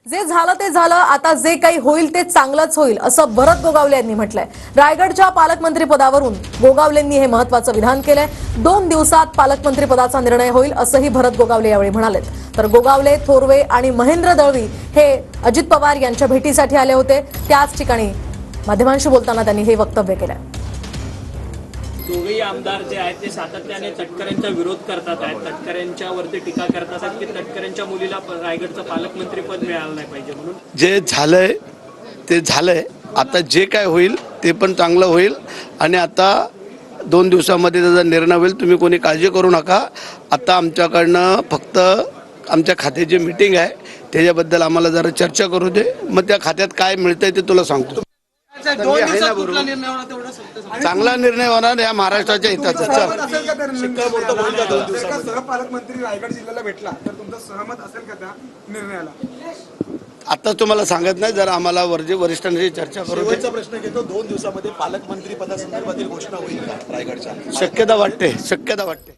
जे झालं ते झालं, आता जे काही होईल ते चांगलंच होईल असं भरत गोगावले यांनी म्हटलंय। रायगडच्या पालकमंत्री पदावरून गोगावलेंनी हे महत्त्वाचं विधान केलंय। 2 दिवसात पालकमंत्री पदाचा निर्णय होईल असंही भरत गोगावले यावेळी म्हणाले। तर गोगावले, थोरवे आणि महेंद्र दळवी हे अजित पवार यांच्या भेटीसाठी आले होते। त्याच ठिकाणी माध्यमांशी बोलताना त्यांनी हे वक्तव्य केलंय। दोघेही आमदार जे आहेत ते सातत्याने तटकरेंचा विरोध करतात आहेत, तटकरेंच्या वरती टीका करतात आहेत की तटकरेंच्या मुलीला रायगडचं पालकमंत्री पद मिळालं नाही पाहिजे म्हणून। जे झालंय ते झालंय, आता जे काय होईल ते पण चांगलं होईल आणि आता 2 दिवसामध्ये त्याचा निर्णय होईल। तुम्ही कोणी काळजी करू नका। आता आमच्याकडनं फक्त आमच्या खात्याची मीटिंग आहे, त्याच्याबद्दल आम्हाला जरा चर्चा करू दे, मग त्या खात्यात काय मिळतंय ते तुला सांगतो। चांगला निर्णय होणार या महाराष्ट्राच्या हिताचा। पालकमंत्री रायगड जिल्ह्याला भेटला तर तुमचं सहमत असेल का त्या निर्णयाला? आता तुम्हाला सांगत नाही, जर आम्हाला वरिष्ठांशी चर्चा करू दे। प्रश्न घेतो, 2 दिवसामध्ये पालकमंत्री पदासंदर्भातील घोषणा होईल का रायगडच्या? शक्यता वाटते।